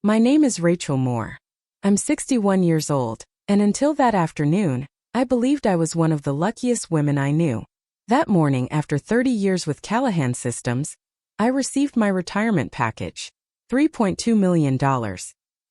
My name is Rachel Moore. I'm 61 years old, and until that afternoon, I believed I was one of the luckiest women I knew. That morning, after 30 years with Callahan Systems, I received my retirement package, $3.2 million.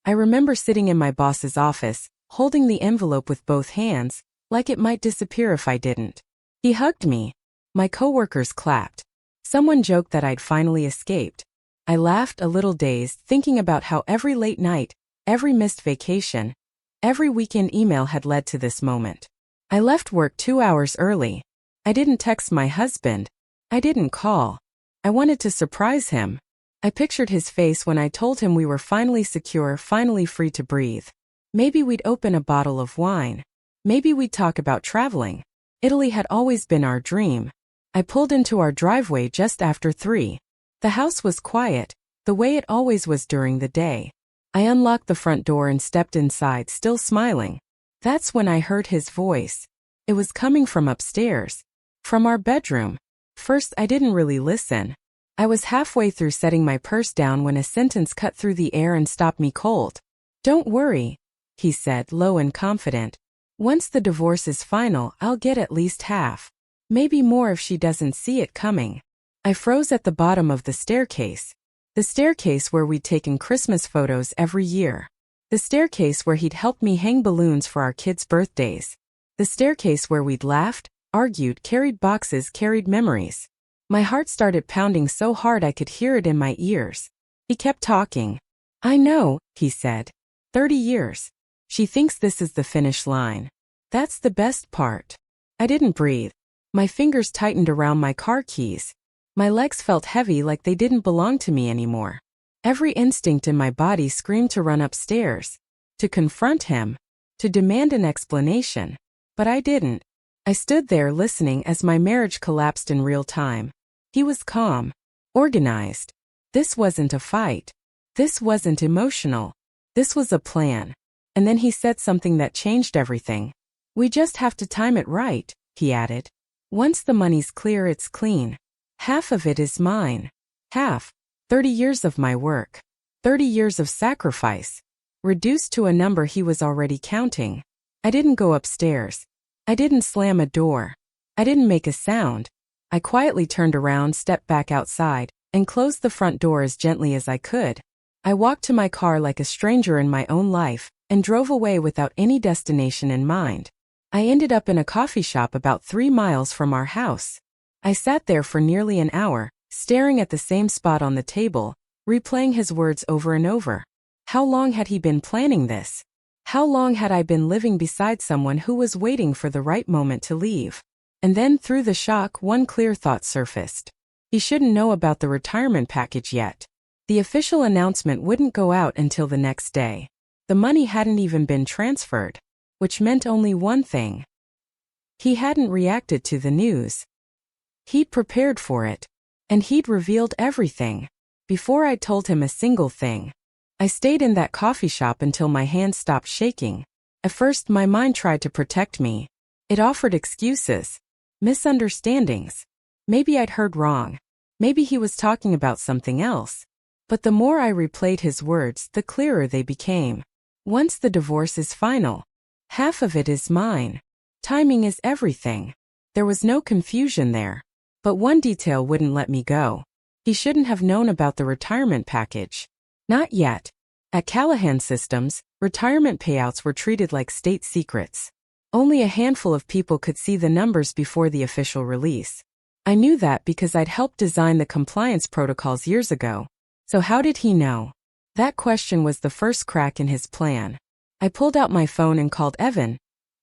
I remember sitting in my boss's office, holding the envelope with both hands, like it might disappear if I didn't. He hugged me. My coworkers clapped. Someone joked that I'd finally escaped. I laughed, a little dazed, thinking about how every late night, every missed vacation, every weekend email had led to this moment. I left work 2 hours early. I didn't text my husband. I didn't call. I wanted to surprise him. I pictured his face when I told him we were finally secure, finally free to breathe. Maybe we'd open a bottle of wine. Maybe we'd talk about traveling. Italy had always been our dream. I pulled into our driveway just after 3. The house was quiet, the way it always was during the day. I unlocked the front door and stepped inside, still smiling. That's when I heard his voice. It was coming from upstairs. From our bedroom. First, I didn't really listen. I was halfway through setting my purse down when a sentence cut through the air and stopped me cold. "Don't worry," he said, low and confident. "Once the divorce is final, I'll get at least half. Maybe more if she doesn't see it coming." I froze at the bottom of the staircase. The staircase where we'd taken Christmas photos every year. The staircase where he'd helped me hang balloons for our kids' birthdays. The staircase where we'd laughed, argued, carried boxes, carried memories. My heart started pounding so hard I could hear it in my ears. He kept talking. "I know," he said. 30 years. She thinks this is the finish line. That's the best part. I didn't breathe. My fingers tightened around my car keys. My legs felt heavy, like they didn't belong to me anymore. Every instinct in my body screamed to run upstairs, to confront him, to demand an explanation. But I didn't. I stood there listening as my marriage collapsed in real time. He was calm, organized. This wasn't a fight. This wasn't emotional. This was a plan. And then he said something that changed everything. "We just have to time it right," he added. "Once the money's clear, it's clean. Half of it is mine. Half. 30 years of my work. 30 years of sacrifice. Reduced to a number he was already counting." I didn't go upstairs. I didn't slam a door. I didn't make a sound. I quietly turned around, stepped back outside, and closed the front door as gently as I could. I walked to my car like a stranger in my own life, and drove away without any destination in mind. I ended up in a coffee shop about 3 miles from our house. I sat there for nearly an hour, staring at the same spot on the table, replaying his words over and over. How long had he been planning this? How long had I been living beside someone who was waiting for the right moment to leave? And then, through the shock, one clear thought surfaced. He shouldn't know about the retirement package yet. The official announcement wouldn't go out until the next day. The money hadn't even been transferred, which meant only one thing. He hadn't reacted to the news. He'd prepared for it, and he'd revealed everything. Before I told him a single thing. I stayed in that coffee shop until my hands stopped shaking. At first, my mind tried to protect me. It offered excuses, misunderstandings. Maybe I'd heard wrong. Maybe he was talking about something else. But the more I replayed his words, the clearer they became. Once the divorce is final, half of it is mine. Timing is everything. There was no confusion there. But one detail wouldn't let me go. He shouldn't have known about the retirement package. Not yet. At Callahan Systems, retirement payouts were treated like state secrets. Only a handful of people could see the numbers before the official release. I knew that because I'd helped design the compliance protocols years ago. So how did he know? That question was the first crack in his plan. I pulled out my phone and called Evan,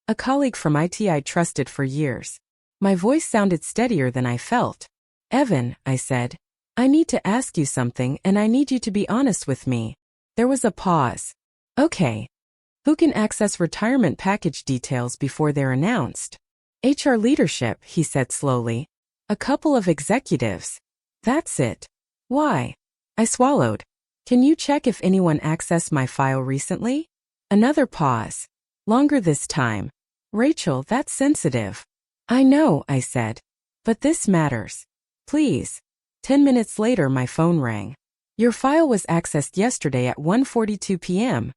a colleague from IT I'd trusted for years. My voice sounded steadier than I felt. "Evan," I said, "I need to ask you something, and I need you to be honest with me." There was a pause. "Okay. Who can access retirement package details before they're announced?" "HR leadership," he said slowly. "A couple of executives. That's it." "Why?" I swallowed. "Can you check if anyone accessed my file recently?" Another pause. Longer this time. "Rachel, that's sensitive." "I know," I said. "But this matters. Please." 10 minutes later, my phone rang. Your file was accessed yesterday at 1:42 p.m.,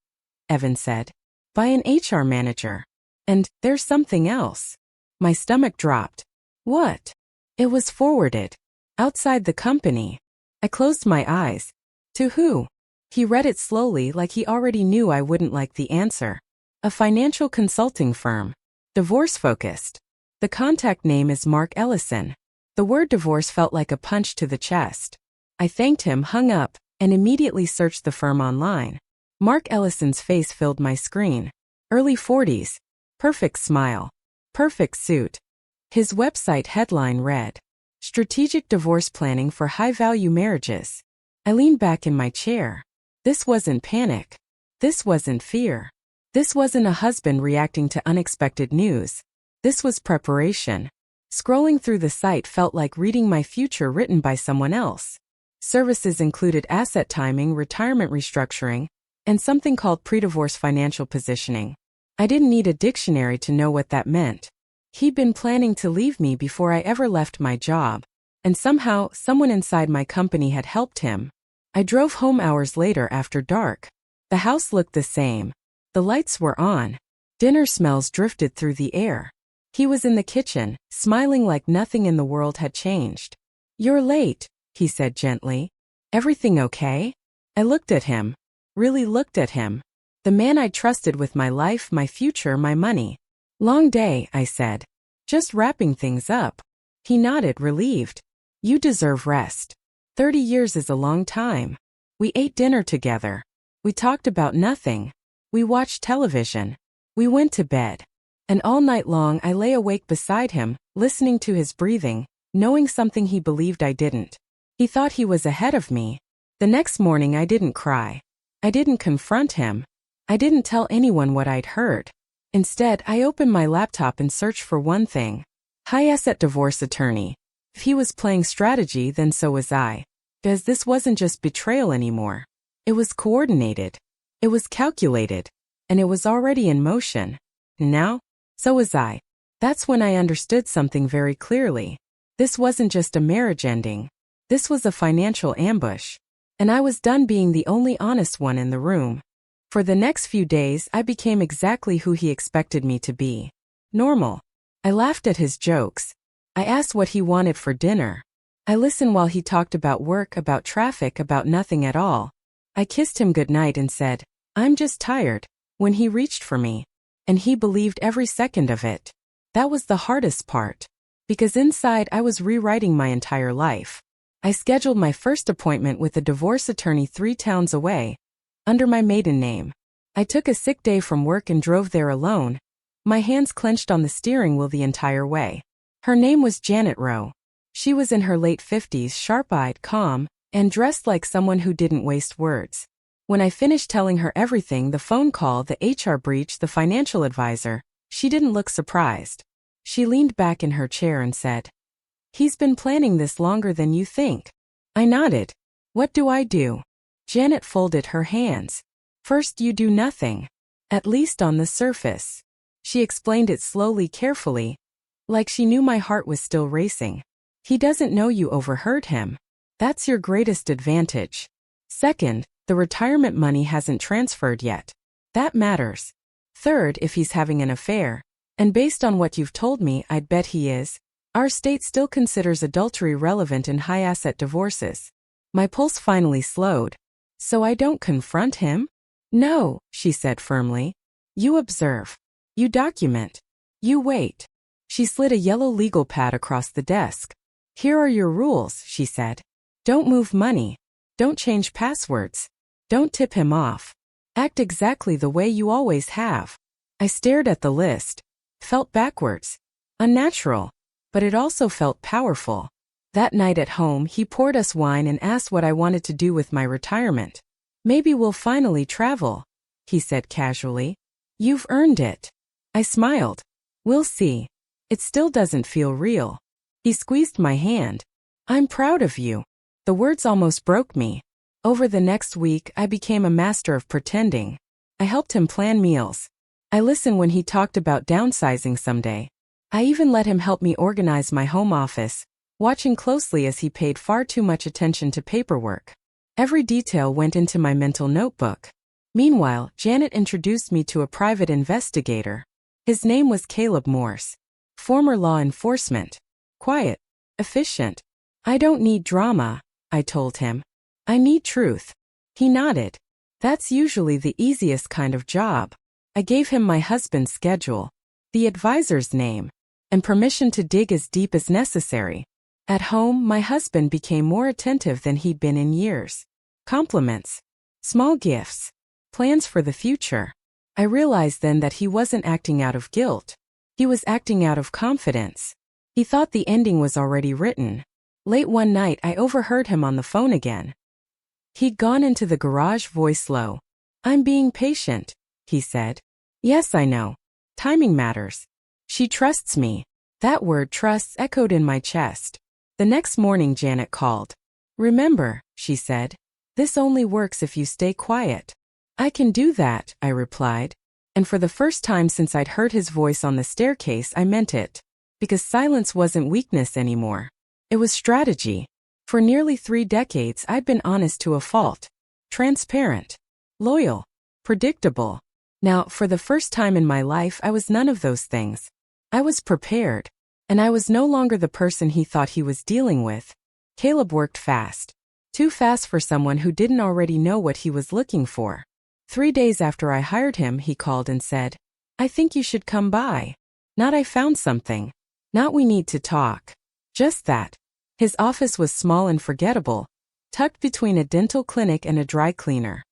Evan said, by an HR manager. And there's something else. My stomach dropped. What? It was forwarded. Outside the company. I closed my eyes. To who? He read it slowly like he already knew I wouldn't like the answer. A financial consulting firm. Divorce-focused. The contact name is Mark Ellison. The word divorce felt like a punch to the chest. I thanked him, hung up, and immediately searched the firm online. Mark Ellison's face filled my screen. Early 40s. Perfect smile. Perfect suit. His website headline read, Strategic Divorce Planning for High-Value Marriages. I leaned back in my chair. This wasn't panic. This wasn't fear. This wasn't a husband reacting to unexpected news. This was preparation. Scrolling through the site felt like reading my future written by someone else. Services included asset timing, retirement restructuring, and something called pre-divorce financial positioning. I didn't need a dictionary to know what that meant. He'd been planning to leave me before I ever left my job, and somehow someone inside my company had helped him. I drove home hours later after dark. The house looked the same. The lights were on. Dinner smells drifted through the air. He was in the kitchen, smiling like nothing in the world had changed. You're late, he said gently. Everything okay? I looked at him. Really looked at him. The man I trusted with my life, my future, my money. Long day, I said. Just wrapping things up. He nodded, relieved. You deserve rest. 30 years is a long time. We ate dinner together. We talked about nothing. We watched television. We went to bed. And all night long I lay awake beside him, listening to his breathing, knowing something he believed I didn't. He thought he was ahead of me. The next morning I didn't cry. I didn't confront him. I didn't tell anyone what I'd heard. Instead, I opened my laptop and searched for one thing. High-asset divorce attorney. If he was playing strategy, then so was I. Because this wasn't just betrayal anymore. It was coordinated. It was calculated. And it was already in motion. And now, so was I. That's when I understood something very clearly. This wasn't just a marriage ending. This was a financial ambush. And I was done being the only honest one in the room. For the next few days, I became exactly who he expected me to be. Normal. I laughed at his jokes. I asked what he wanted for dinner. I listened while he talked about work, about traffic, about nothing at all. I kissed him goodnight and said, I'm just tired, when he reached for me. And he believed every second of it. That was the hardest part. Because inside I was rewriting my entire life. I scheduled my first appointment with a divorce attorney 3 towns away, under my maiden name. I took a sick day from work and drove there alone, my hands clenched on the steering wheel the entire way. Her name was Janet Rowe. She was in her late 50s, sharp-eyed, calm, and dressed like someone who didn't waste words. When I finished telling her everything, the phone call, the HR breach, the financial advisor, she didn't look surprised. She leaned back in her chair and said, He's been planning this longer than you think. I nodded. What do I do? Janet folded her hands. First, you do nothing. At least on the surface. She explained it slowly, carefully, like she knew my heart was still racing. He doesn't know you overheard him. That's your greatest advantage. Second, the retirement money hasn't transferred yet. That matters. Third, if he's having an affair, and based on what you've told me, I'd bet he is, our state still considers adultery relevant in high-asset divorces. My pulse finally slowed. So I don't confront him? No, she said firmly. You observe. You document. You wait. She slid a yellow legal pad across the desk. Here are your rules, she said. Don't move money. Don't change passwords. Don't tip him off. Act exactly the way you always have. I stared at the list. Felt backwards. Unnatural. But it also felt powerful. That night at home, he poured us wine and asked what I wanted to do with my retirement. Maybe we'll finally travel, he said casually. You've earned it. I smiled. We'll see. It still doesn't feel real. He squeezed my hand. I'm proud of you. The words almost broke me. Over the next week, I became a master of pretending. I helped him plan meals. I listened when he talked about downsizing someday. I even let him help me organize my home office, watching closely as he paid far too much attention to paperwork. Every detail went into my mental notebook. Meanwhile, Janet introduced me to a private investigator. His name was Caleb Morse. Former law enforcement. Quiet. Efficient. I don't need drama, I told him. I need truth. He nodded. That's usually the easiest kind of job. I gave him my husband's schedule, the advisor's name, and permission to dig as deep as necessary. At home, my husband became more attentive than he'd been in years. Compliments. Small gifts. Plans for the future. I realized then that he wasn't acting out of guilt. He was acting out of confidence. He thought the ending was already written. Late one night, I overheard him on the phone again. He'd gone into the garage, voice low. I'm being patient, he said. Yes, I know. Timing matters. She trusts me. That word trust echoed in my chest. The next morning Janet called. Remember, she said, this only works if you stay quiet. I can do that, I replied. And for the first time since I'd heard his voice on the staircase, I meant it. Because silence wasn't weakness anymore. It was strategy. For nearly 3 decades I'd been honest to a fault. Transparent. Loyal. Predictable. Now, for the first time in my life, I was none of those things. I was prepared. And I was no longer the person he thought he was dealing with. Caleb worked fast. Too fast for someone who didn't already know what he was looking for. 3 days after I hired him, he called and said, I think you should come by. Not I found something. Not we need to talk. Just that. His office was small and forgettable, tucked between a dental clinic and a dry cleaner.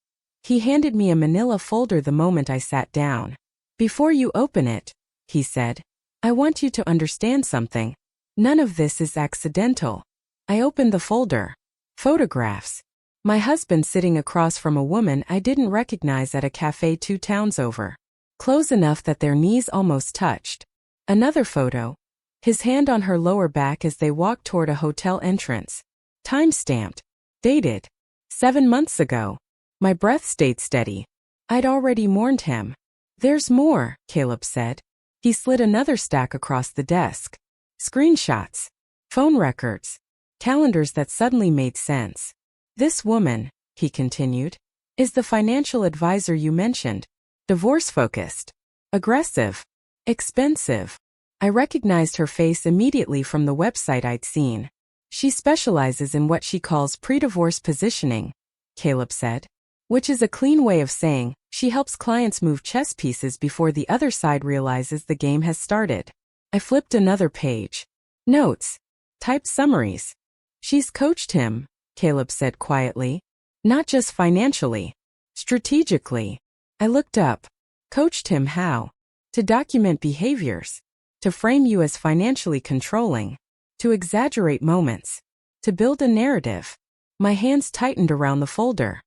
He handed me a manila folder the moment I sat down. Before you open it, he said, I want you to understand something. None of this is accidental. I opened the folder. Photographs. My husband sitting across from a woman I didn't recognize at a cafe 2 towns over. Close enough that their knees almost touched. Another photo. His hand on her lower back as they walked toward a hotel entrance. Time-stamped. Dated. 7 months ago. My breath stayed steady. I'd already mourned him. There's more, Caleb said. He slid another stack across the desk. Screenshots. Phone records. Calendars that suddenly made sense. This woman, he continued, is the financial advisor you mentioned. Divorce-focused. Aggressive. Expensive. I recognized her face immediately from the website I'd seen. She specializes in what she calls pre-divorce positioning, Caleb said. Which is a clean way of saying, she helps clients move chess pieces before the other side realizes the game has started. I flipped another page. Notes. Typed summaries. She's coached him, Caleb said quietly. Not just financially. Strategically. I looked up. Coached him how? To document behaviors. To frame you as financially controlling. To exaggerate moments. To build a narrative. My hands tightened around the folder.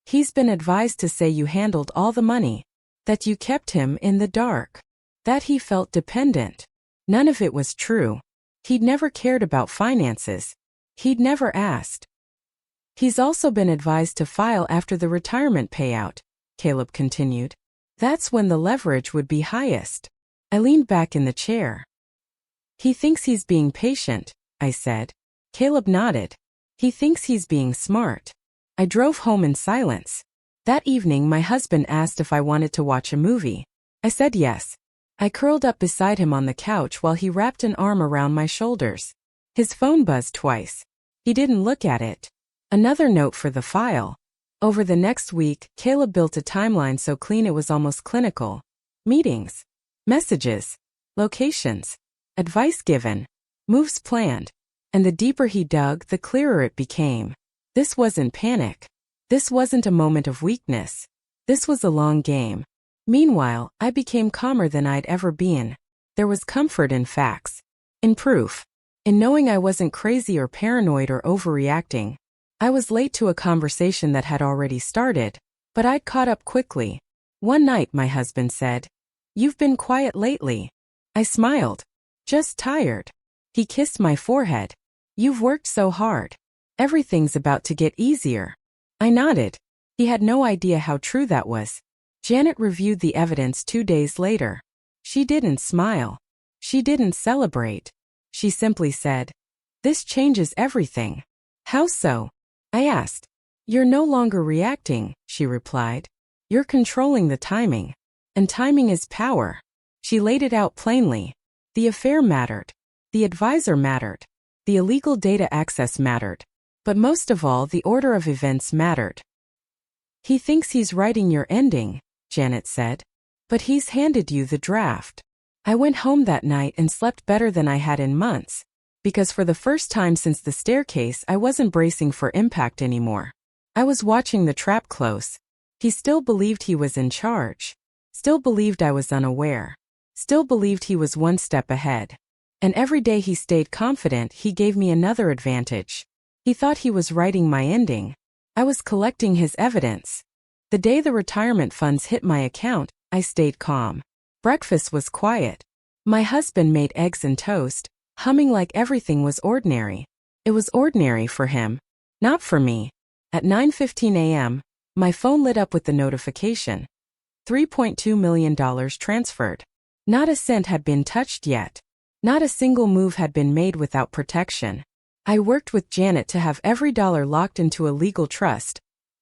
He's been advised to say you handled all the money. That you kept him in the dark. That he felt dependent. None of it was true. He'd never cared about finances. He'd never asked. He's also been advised to file after the retirement payout, Caleb continued. That's when the leverage would be highest. I leaned back in the chair. He thinks he's being patient, I said. Caleb nodded. He thinks he's being smart. I drove home in silence. That evening my husband asked if I wanted to watch a movie. I said yes. I curled up beside him on the couch while he wrapped an arm around my shoulders. His phone buzzed twice. He didn't look at it. Another note for the file. Over the next week, Caleb built a timeline so clean it was almost clinical. Meetings. Messages. Locations. Advice given. Moves planned. And the deeper he dug, the clearer it became. This wasn't panic. This wasn't a moment of weakness. This was a long game. Meanwhile, I became calmer than I'd ever been. There was comfort in facts. In proof. In knowing I wasn't crazy or paranoid or overreacting. I was late to a conversation that had already started, but I'd caught up quickly. One night, my husband said, "You've been quiet lately." I smiled. Just tired. He kissed my forehead. "You've worked so hard. Everything's about to get easier." I nodded. He had no idea how true that was. Janet reviewed the evidence 2 days later. She didn't smile. She didn't celebrate. She simply said, "This changes everything." "How so?" I asked. You're no longer reacting, she replied. You're controlling the timing. And timing is power. She laid it out plainly. The affair mattered. The advisor mattered. The illegal data access mattered. But most of all, the order of events mattered. He thinks he's writing your ending, Janet said. But he's handed you the draft. I went home that night and slept better than I had in months, because for the first time since the staircase I wasn't bracing for impact anymore. I was watching the trap close. He still believed he was in charge. Still believed I was unaware. Still believed he was one step ahead. And every day he stayed confident he gave me another advantage. He thought he was writing my ending. I was collecting his evidence. The day the retirement funds hit my account, I stayed calm. Breakfast was quiet. My husband made eggs and toast, humming like everything was ordinary. It was ordinary for him, not for me. At 9:15 a.m., my phone lit up with the notification. $3.2 million transferred. Not a cent had been touched yet. Not a single move had been made without protection. I worked with Janet to have every dollar locked into a legal trust,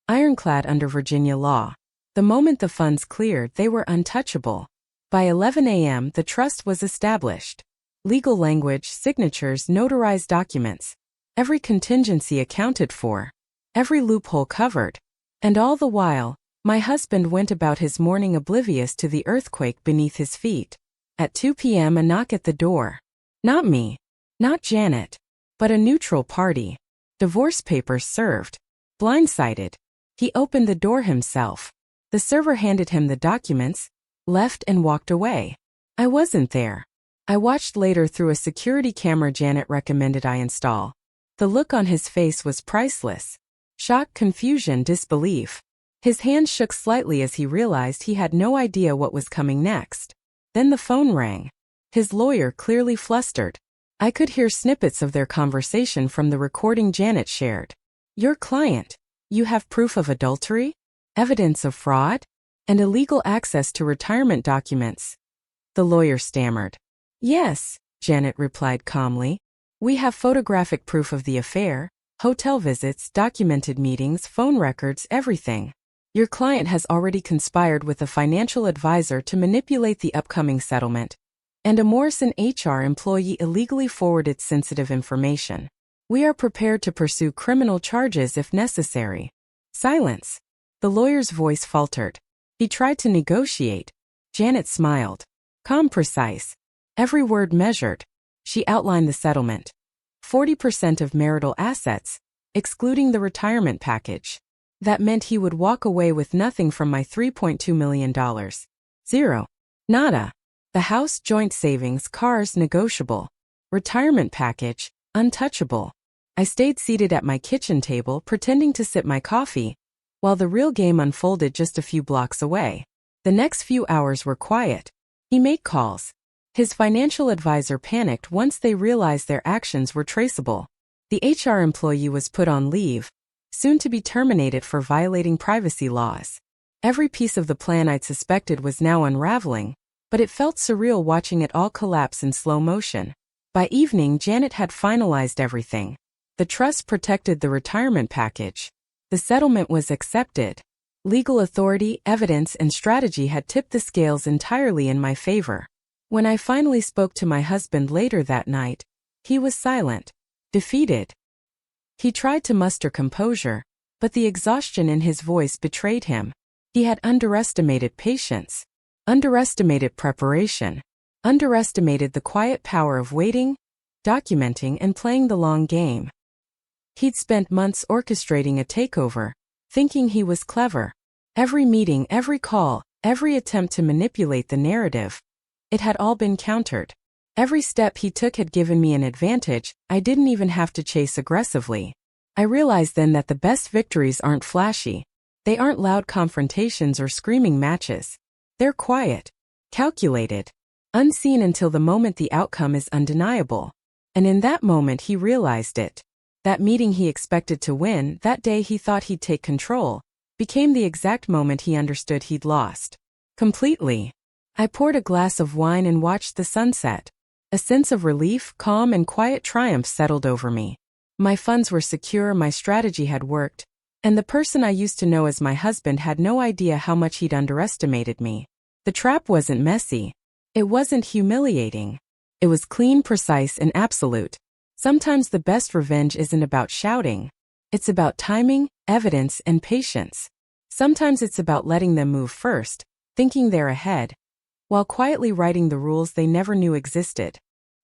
ironclad under Virginia law. The moment the funds cleared, they were untouchable. By 11 a.m., the trust was established. Legal language, signatures, notarized documents. Every contingency accounted for. Every loophole covered. And all the while, my husband went about his morning oblivious to the earthquake beneath his feet. At 2 p.m., a knock at the door. Not me. Not Janet. But a neutral party. Divorce papers served. Blindsided. He opened the door himself. The server handed him the documents, left and walked away. I wasn't there. I watched later through a security camera Janet recommended I install. The look on his face was priceless. Shock, confusion, disbelief. His hands shook slightly as he realized he had no idea what was coming next. Then the phone rang. His lawyer, clearly flustered. I could hear snippets of their conversation from the recording Janet shared. Your client. You have proof of adultery? Evidence of fraud? And illegal access to retirement documents? The lawyer stammered. Yes, Janet replied calmly. We have photographic proof of the affair, hotel visits, documented meetings, phone records, everything. Your client has already conspired with a financial advisor to manipulate the upcoming settlement. And a Morrison HR employee illegally forwarded sensitive information. We are prepared to pursue criminal charges if necessary. Silence. The lawyer's voice faltered. He tried to negotiate. Janet smiled. Calm, precise. Every word measured. She outlined the settlement. 40% of marital assets, excluding the retirement package. That meant he would walk away with nothing from my $3.2 million. Zero. Nada. The house, joint savings, cars, negotiable. Retirement package, untouchable. I stayed seated at my kitchen table pretending to sip my coffee, while the real game unfolded just a few blocks away. The next few hours were quiet. He made calls. His financial advisor panicked once they realized their actions were traceable. The HR employee was put on leave, soon to be terminated for violating privacy laws. Every piece of the plan I'd suspected was now unraveling, but it felt surreal watching it all collapse in slow motion. By evening, Janet had finalized everything. The trust protected the retirement package. The settlement was accepted. Legal authority, evidence, and strategy had tipped the scales entirely in my favor. When I finally spoke to my husband later that night, he was silent, defeated. He tried to muster composure, but the exhaustion in his voice betrayed him. He had underestimated patience, underestimated preparation, underestimated the quiet power of waiting, documenting, and playing the long game. He'd spent months orchestrating a takeover, thinking he was clever. Every meeting, every call, every attempt to manipulate the narrative. It had all been countered. Every step he took had given me an advantage I didn't even have to chase aggressively. I realized then that the best victories aren't flashy. They aren't loud confrontations or screaming matches. They're quiet, calculated, unseen until the moment the outcome is undeniable. And in that moment he realized it. That meeting he expected to win, that day he thought he'd take control, became the exact moment he understood he'd lost. Completely. I poured a glass of wine and watched the sunset. A sense of relief, calm, and quiet triumph settled over me. My funds were secure, my strategy had worked, And the person I used to know as my husband had no idea how much he'd underestimated me. The trap wasn't messy. It wasn't humiliating. It was clean, precise, and absolute. Sometimes the best revenge isn't about shouting. It's about timing, evidence, and patience. Sometimes it's about letting them move first, thinking they're ahead, while quietly writing the rules they never knew existed.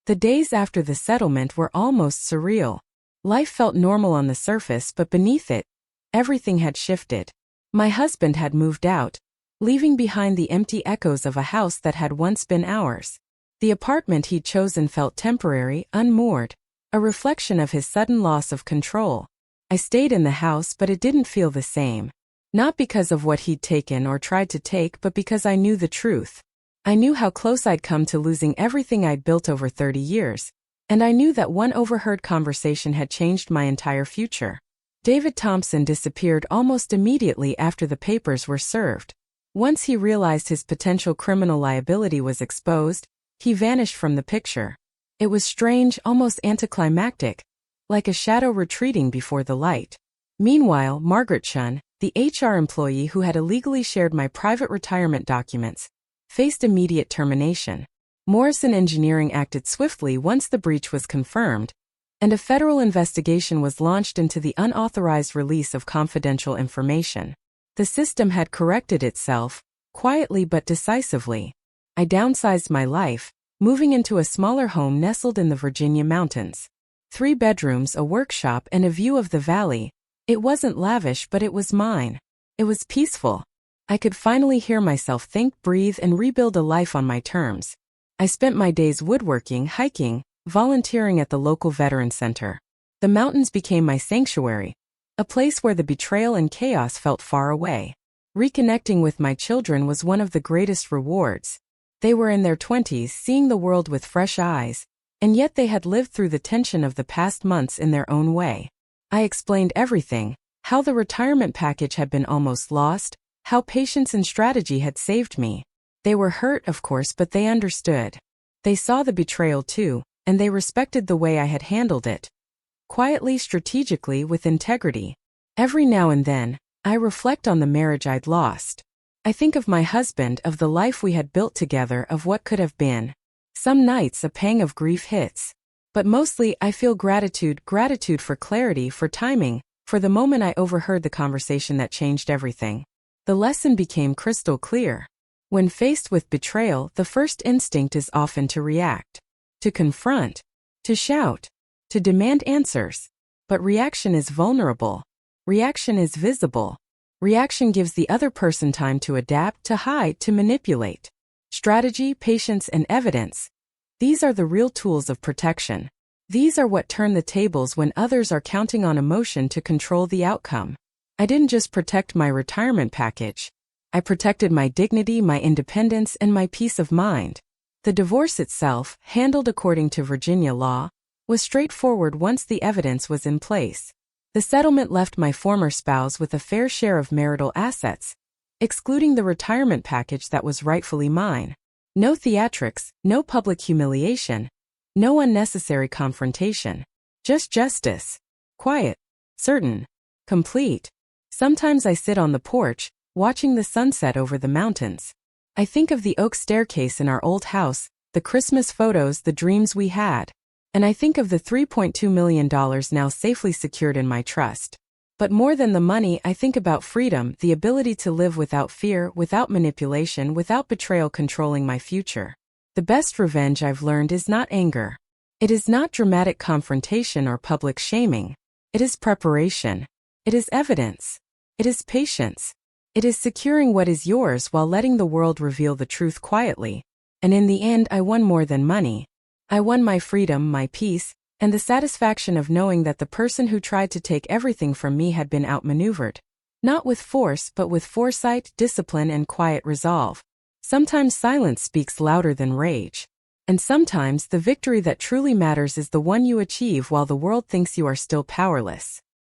The days after the settlement were almost surreal. Life felt normal on the surface, but beneath it, everything had shifted. My husband had moved out, leaving behind the empty echoes of a house that had once been ours. The apartment he'd chosen felt temporary, unmoored, a reflection of his sudden loss of control. I stayed in the house, but it didn't feel the same. Not because of what he'd taken or tried to take, but because I knew the truth. I knew how close I'd come to losing everything I'd built over 30 years. And I knew that one overheard conversation had changed my entire future. David Thompson disappeared almost immediately after the papers were served. Once he realized his potential criminal liability was exposed, he vanished from the picture. It was strange, almost anticlimactic, like a shadow retreating before the light. Meanwhile, Margaret Chun, the HR employee who had illegally shared my private retirement documents, faced immediate termination. Morrison Engineering acted swiftly once the breach was confirmed, and a federal investigation was launched into the unauthorized release of confidential information. The system had corrected itself, quietly but decisively. I downsized my life, moving into a smaller home nestled in the Virginia mountains. 3 bedrooms, a workshop, and a view of the valley. It wasn't lavish, but it was mine. It was peaceful. I could finally hear myself think, breathe, and rebuild a life on my terms. I spent my days woodworking, hiking, volunteering at the local veteran center. The mountains became my sanctuary, a place where the betrayal and chaos felt far away. Reconnecting with my children was one of the greatest rewards. They were in their 20s, seeing the world with fresh eyes, and yet they had lived through the tension of the past months in their own way. I explained everything, how the retirement package had been almost lost, how patience and strategy had saved me. They were hurt, of course, but they understood. They saw the betrayal too, and they respected the way I had handled it. Quietly, strategically, with integrity. Every now and then, I reflect on the marriage I'd lost. I think of my husband, of the life we had built together, of what could have been. Some nights a pang of grief hits. But mostly I feel gratitude for clarity, for timing, for the moment I overheard the conversation that changed everything. The lesson became crystal clear. When faced with betrayal, the first instinct is often to react, to confront, to shout, to demand answers. But reaction is vulnerable. Reaction is visible. Reaction gives the other person time to adapt, to hide, to manipulate. Strategy, patience, and evidence. These are the real tools of protection. These are what turn the tables when others are counting on emotion to control the outcome. I didn't just protect my retirement package. I protected my dignity, my independence, and my peace of mind. The divorce itself, handled according to Virginia law, was straightforward once the evidence was in place. The settlement left my former spouse with a fair share of marital assets, excluding the retirement package that was rightfully mine. No theatrics, no public humiliation, no unnecessary confrontation. Just justice. Quiet, certain, complete. Sometimes I sit on the porch, watching the sunset over the mountains. I think of the oak staircase in our old house, the Christmas photos, the dreams we had. And I think of the $3.2 million now safely secured in my trust. But more than the money, I think about freedom, the ability to live without fear, without manipulation, without betrayal controlling my future. The best revenge I've learned is not anger. It is not dramatic confrontation or public shaming. It is preparation. It is evidence. It is patience. It is securing what is yours while letting the world reveal the truth quietly. And in the end, I won more than money. I won my freedom, my peace, and the satisfaction of knowing that the person who tried to take everything from me had been outmaneuvered. Not with force, but with foresight, discipline, and quiet resolve. Sometimes silence speaks louder than rage. And sometimes the victory that truly matters is the one you achieve while the world thinks you are still powerless.